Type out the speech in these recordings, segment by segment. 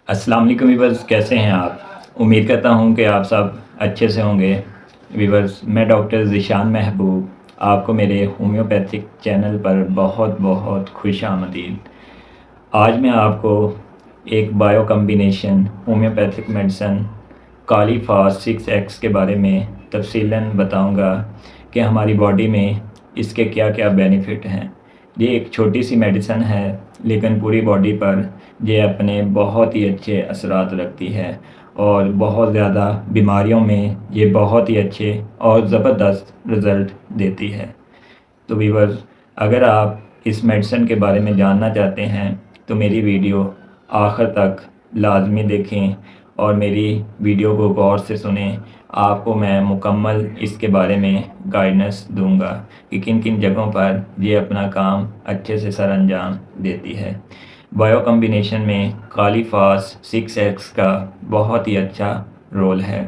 अस्सलाम वालेकुम वीवर्स, कैसे हैं आप। उम्मीद करता हूं कि आप सब अच्छे से होंगे। वीवर्स, मैं डॉक्टर ज़ीशान महबूब आपको मेरे होम्योपैथिक चैनल पर बहुत बहुत खुश आमदीद। आज मैं आपको एक bio combination homoeopathic medicine kali phos 6X के बारे में तफसीलन बताऊंगा कि हमारी बॉडी में इसके क्या क्या बेनिफिट हैं। ये एक छोटी सी मेडिसन है, लेकिन पूरी बॉडी पर ये अपने बहुत ही अच्छे असरात रखती है और बहुत ज़्यादा बीमारियों में ये बहुत ही अच्छे और ज़बरदस्त रिज़ल्ट देती है। तो वीवर्स, अगर आप इस मेडिसिन के बारे में जानना चाहते हैं तो मेरी वीडियो आखिर तक लाजमी देखें और मेरी वीडियो को गौर से सुनें। आपको मैं मुकम्मल इसके बारे में गाइडेंस दूंगा कि किन किन जगहों पर ये अपना काम अच्छे से सर अंजाम देती है। बायो कम्बिनेशन में कालीफास 6X का बहुत ही अच्छा रोल है।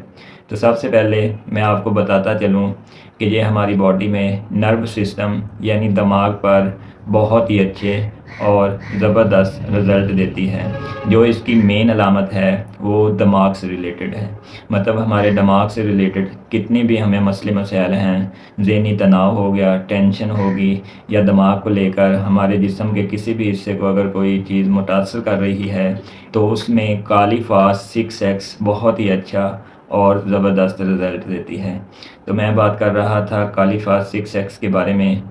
तो सबसे पहले मैं आपको बताता चलूँ कि ये हमारी बॉडी में नर्व सिस्टम यानी दिमाग पर बहुत ही अच्छे और ज़बरदस्त रिज़ल्ट देती है। जो इसकी मेन अलामत है वो दिमाग से रिलेटेड है। मतलब हमारे दिमाग से रिलेटेड कितने भी हमें मसले मसाइल हैं, ज़हनी तनाव हो गया, टेंशन होगी, या दिमाग को लेकर हमारे जिस्म के किसी भी हिस्से को अगर कोई चीज़ मुतासर कर रही है तो उसमें कालीफास 6X बहुत ही अच्छा और ज़बरदस्त रिज़ल्ट देती है। तो मैं बात कर रहा था कालीफास 6X के बारे में।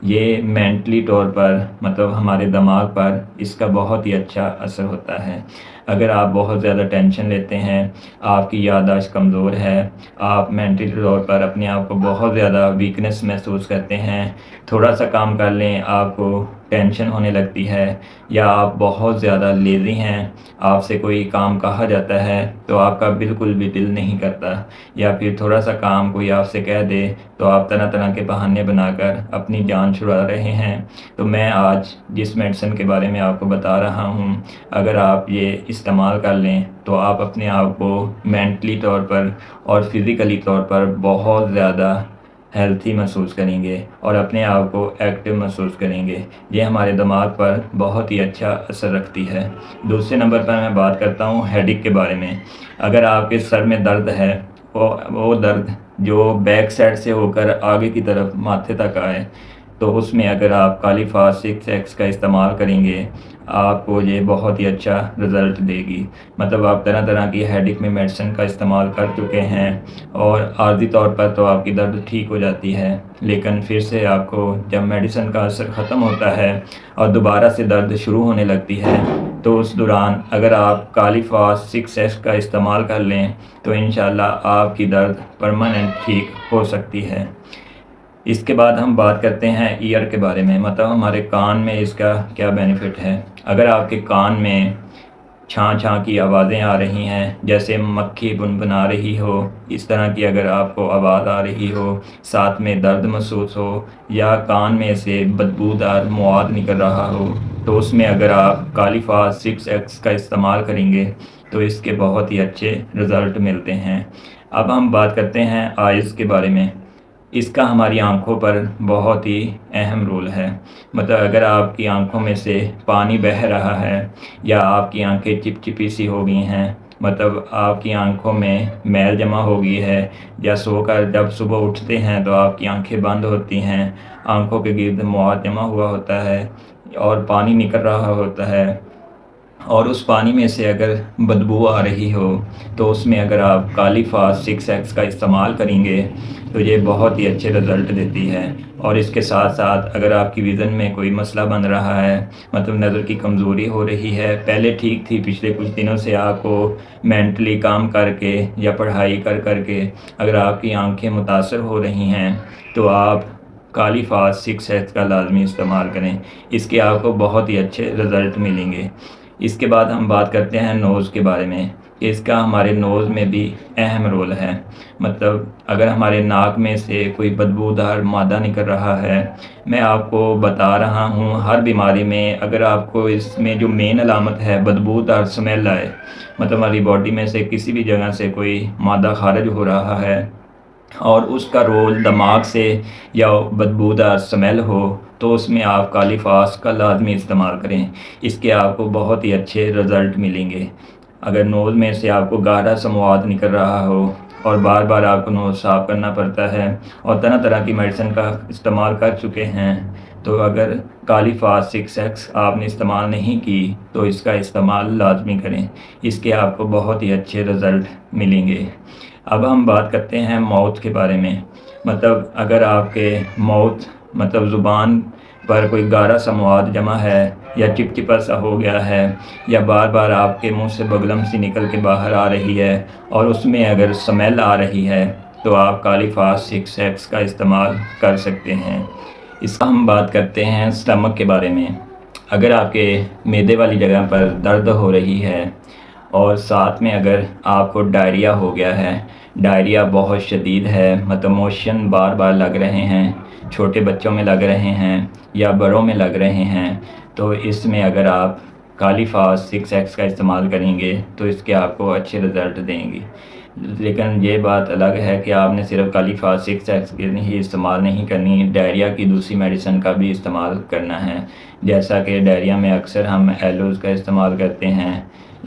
ये मेंटली तौर पर मतलब हमारे दिमाग पर इसका बहुत ही अच्छा असर होता है। अगर आप बहुत ज़्यादा टेंशन लेते हैं, आपकी याददाश्त कमज़ोर है, आप मेंटली तौर पर अपने आप को बहुत ज़्यादा वीकनेस महसूस करते हैं, थोड़ा सा काम कर लें आपको टेंशन होने लगती है, या आप बहुत ज़्यादा लेज़ी हैं, आपसे कोई काम कहा जाता है तो आपका बिल्कुल भी दिल नहीं करता, या फिर थोड़ा सा काम कोई आपसे कह दे तो आप तरह तरह के बहाने बनाकर अपनी जान छुड़ा रहे हैं, तो मैं आज जिस मेडिसिन के बारे में आपको बता रहा हूँ, अगर आप ये इस्तेमाल कर लें तो आप अपने आप को मेंटली तौर पर और फिज़िकली तौर पर बहुत ज़्यादा हेल्थी महसूस करेंगे और अपने आप को एक्टिव महसूस करेंगे। ये हमारे दिमाग पर बहुत ही अच्छा असर रखती है। दूसरे नंबर पर मैं बात करता हूँ हेडेक के बारे में। अगर आपके सर में दर्द है, वो दर्द जो बैक साइड से होकर आगे की तरफ माथे तक आए, तो उसमें अगर आप कालीफास 6X का इस्तेमाल करेंगे आपको ये बहुत ही अच्छा रिज़ल्ट देगी। मतलब आप तरह तरह की हेडेक में मेडिसिन का इस्तेमाल कर चुके हैं और आर्जी तौर पर तो आपकी दर्द ठीक हो जाती है, लेकिन फिर से आपको जब मेडिसिन का असर ख़त्म होता है और दोबारा से दर्द शुरू होने लगती है, तो उस दौरान अगर आप कालीफास 6X का इस्तेमाल कर लें तो इंशाल्लाह आपकी दर्द परमानेंट ठीक हो सकती है। इसके बाद हम बात करते हैं ईयर के बारे में। मतलब हमारे कान में इसका क्या बेनिफिट है। अगर आपके कान में छां छां की आवाज़ें आ रही हैं, जैसे मक्खी बुनबुना रही हो, इस तरह की अगर आपको आवाज़ आ रही हो, साथ में दर्द महसूस हो, या कान में से बदबूदार मवाद निकल रहा हो, तो उसमें अगर आप कालीफास 6X का इस्तेमाल करेंगे तो इसके बहुत ही अच्छे रिज़ल्ट मिलते हैं। अब हम बात करते हैं आइज़ के बारे में। इसका हमारी आँखों पर बहुत ही अहम रोल है। मतलब अगर आपकी आँखों में से पानी बह रहा है या आपकी आँखें चिपचिपी सी हो गई हैं, मतलब आपकी आँखों में मैल जमा हो गई है, या सोकर जब सुबह उठते हैं तो आपकी आँखें बंद होती हैं, आँखों के गिर्द मवाद जमा हुआ होता है और पानी निकल रहा होता है, और उस पानी में से अगर बदबू आ रही हो, तो उसमें अगर आप कालीफास 6X का इस्तेमाल करेंगे तो ये बहुत ही अच्छे रिज़ल्ट देती है। और इसके साथ साथ अगर आपकी विज़न में कोई मसला बन रहा है, मतलब नज़र की कमज़ोरी हो रही है, पहले ठीक थी, पिछले कुछ दिनों से आपको मेंटली काम करके या पढ़ाई कर करके अगर आपकी आंखें मुतासर हो रही हैं, तो आप कालीफास 6X का लाजमी इस्तेमाल करें। इसके आपको बहुत ही अच्छे रिज़ल्ट मिलेंगे। इसके बाद हम बात करते हैं नोज़ के बारे में कि इसका हमारे नोज़ में भी अहम रोल है। मतलब अगर हमारे नाक में से कोई बदबूदार मादा निकल रहा है, मैं आपको बता रहा हूँ, हर बीमारी में अगर आपको इसमें जो मेन अलामत है बदबूदार स्मेल आए, मतलब हमारी बॉडी में से किसी भी जगह से कोई मादा खारिज हो रहा है और उसका रोल दिमाग से या बदबूदार स्मेल हो, तो उसमें आप कालीफास का लाजमी इस्तेमाल करें। इसके आपको बहुत ही अच्छे रिज़ल्ट मिलेंगे। اگر نوز میں سے آپ کو گاڑھا سا مواد نکل رہا ہو اور بار بار آپ کو نوز صاف کرنا پڑتا ہے اور طرح طرح کی میڈیسن کا استعمال کر چکے ہیں، تو اگر کالی فاس 6X آپ نے استعمال نہیں کی تو اس کا استعمال لازمی کریں، اس کے آپ کو بہت ہی اچھے رزلٹ ملیں گے۔ اب ہم بات کرتے ہیں ماؤتھ کے بارے میں، مطلب اگر آپ کے مطلب زبان پر کوئی گاڑھا سا مواد جمع ہے یا چپچپا سا ہو گیا ہے یا بار بار آپ کے منہ سے بگلم سی نکل کے باہر آ رہی ہے اور اس میں اگر اسمیل آ رہی ہے تو آپ کالی فاس 6X کا استعمال کر سکتے ہیں۔ اس کا ہم بات کرتے ہیں اسٹمک کے بارے میں۔ اگر آپ کے معدے والی جگہ پر درد ہو رہی ہے اور ساتھ میں اگر آپ کو ڈائریا ہو گیا ہے، ڈائریا بہت شدید ہے، مطلب موشن بار بار لگ رہے ہیں، چھوٹے بچوں میں لگ رہے ہیں یا بڑوں میں لگ رہے ہیں، تو اس میں اگر آپ کالی فاس 6X کا استعمال کریں گے تو اس کے آپ کو اچھے رزلٹ دیں گی۔ لیکن یہ بات الگ ہے کہ آپ نے صرف کالی فاس 6X کی ہی استعمال نہیں کرنی، ڈائریا کی دوسری میڈیسن کا بھی استعمال کرنا ہے، جیسا کہ ڈائریا میں اکثر ہم ایلوز کا استعمال کرتے ہیں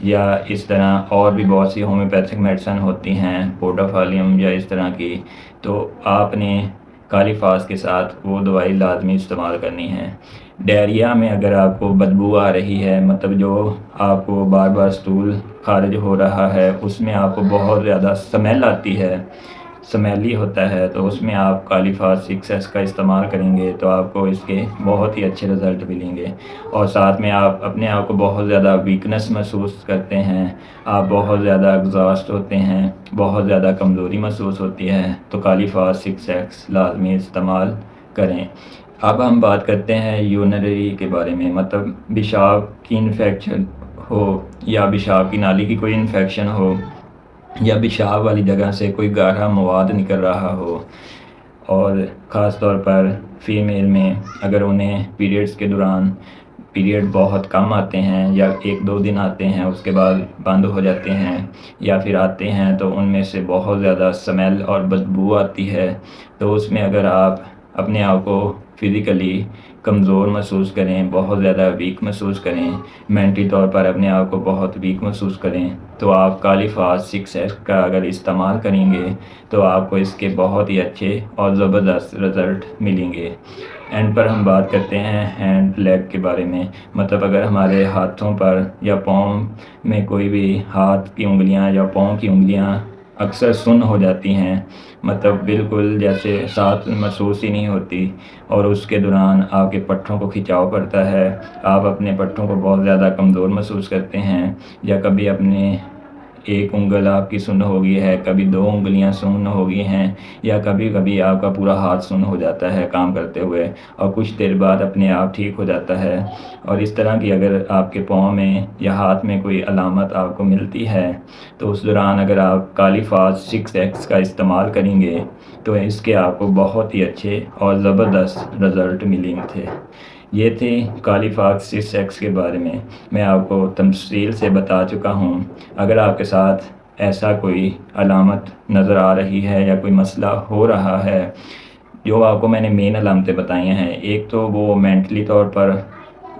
یا اس طرح اور بھی بہت سی ہومیوپیتھک میڈیسن ہوتی ہیں، پوڈافالیم یا اس طرح کی، تو آپ نے کالی فاس کے ساتھ وہ دوائی لازمی استعمال کرنی ہے۔ ڈائریا میں اگر آپ کو بدبو آ رہی ہے، مطلب جو آپ کو بار بار اسٹول خارج ہو رہا ہے، اس میں آپ کو بہت زیادہ سمیل آتی ہے، سمیلی ہوتا ہے، تو اس میں آپ کالی فاس 6X کا استعمال کریں گے تو آپ کو اس کے بہت ہی اچھے رزلٹ ملیں گے۔ اور ساتھ میں آپ اپنے آپ کو بہت زیادہ ویکنس محسوس کرتے ہیں، آپ بہت زیادہ ایگزاسٹ ہوتے ہیں، بہت زیادہ کمزوری محسوس ہوتی ہے، تو کالی فاس 6X لازمی استعمال کریں۔ اب ہم بات کرتے ہیں یورینری کے بارے میں، مطلب پیشاب کی انفیکشن ہو یا پیشاب کی نالی کی کوئی انفیکشن ہو یا پیشاب والی جگہ سے کوئی گاڑھا مواد نکل رہا ہو، اور خاص طور پر فیمیل میں اگر انہیں پیریڈز کے دوران پیریڈ بہت کم آتے ہیں یا 1-2 دن آتے ہیں اس کے بعد بند ہو جاتے ہیں یا پھر آتے ہیں تو ان میں سے بہت زیادہ سمیل اور بدبو آتی ہے، تو اس میں اگر آپ اپنے آپ کو فزیکلی کمزور محسوس کریں، بہت زیادہ ویک محسوس کریں، مینٹلی طور پر اپنے آپ کو بہت ویک محسوس کریں، تو آپ کالی فاس 6X کا اگر استعمال کریں گے تو آپ کو اس کے بہت ہی اچھے اور زبردست رزلٹ ملیں گے۔ اینڈ پر ہم بات کرتے ہیں ہینڈ لیگ کے بارے میں، مطلب اگر ہمارے ہاتھوں پر یا پاؤں میں کوئی بھی ہاتھ کی انگلیاں یا پاؤں کی انگلیاں اکثر سن ہو جاتی ہیں، مطلب بالکل جیسے ساتھ محسوس ہی نہیں ہوتی، اور اس کے دوران آپ کے پٹھوں کو کھنچاؤ پڑتا ہے، آپ اپنے پٹھوں کو بہت زیادہ کمزور محسوس کرتے ہیں، یا کبھی اپنے ایک انگل آپ کی سن ہو گئی ہے، کبھی 2 انگلیاں سن ہو گئی ہیں، یا کبھی کبھی آپ کا پورا ہاتھ سن ہو جاتا ہے کام کرتے ہوئے اور کچھ دیر بعد اپنے آپ ٹھیک ہو جاتا ہے، اور اس طرح کی اگر آپ کے پاؤں میں یا ہاتھ میں کوئی علامت آپ کو ملتی ہے تو اس دوران اگر آپ کالی فاس 6X کا استعمال کریں گے تو اس کے آپ کو بہت ہی اچھے اور زبردست رزلٹ ملیں تھے۔ یہ تھی کالی فاس 6X کے بارے میں آپ کو تفصیل سے بتا چکا ہوں۔ اگر آپ کے ساتھ ایسا کوئی علامت نظر آ رہی ہے یا کوئی مسئلہ ہو رہا ہے، جو آپ کو میں نے مین علامتیں بتائی ہیں، ایک تو وہ مینٹلی طور پر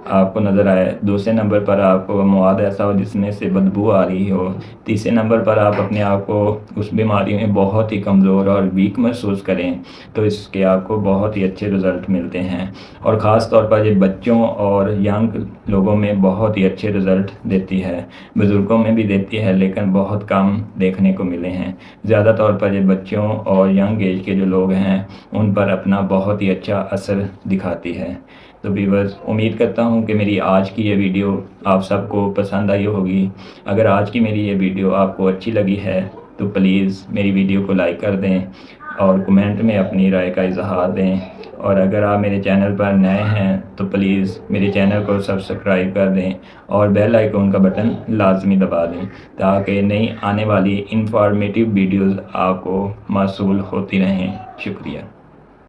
آپ کو نظر آئے، دوسرے نمبر پر آپ کو مواد ایسا ہو جس میں سے بدبو آ رہی ہو، تیسرے نمبر پر آپ اپنے آپ کو اس بیماری میں بہت ہی کمزور اور ویک محسوس کریں، تو اس کے آپ کو بہت ہی اچھے رزلٹ ملتے ہیں، اور خاص طور پر یہ بچوں اور ینگ لوگوں میں بہت ہی اچھے رزلٹ دیتی ہے، بزرگوں میں بھی دیتی ہے لیکن بہت کم دیکھنے کو ملے ہیں، زیادہ طور پر یہ بچوں اور ینگ ایج کے جو لوگ ہیں ان پر اپنا بہت ہی اچھا اثر دکھاتی ہے۔ تو ویورز، امید کرتا ہوں کہ میری آج کی یہ ویڈیو آپ سب کو پسند آئی ہوگی۔ اگر آج کی میری یہ ویڈیو آپ کو اچھی لگی ہے تو پلیز میری ویڈیو کو لائک کر دیں اور کمنٹ میں اپنی رائے کا اظہار دیں، اور اگر آپ میرے چینل پر نئے ہیں تو پلیز میرے چینل کو سبسکرائب کر دیں اور بیل آئیکن کا بٹن لازمی دبا دیں تاکہ نئی آنے والی انفارمیٹیو ویڈیوز آپ کو موصول ہوتی رہیں۔ شکریہ۔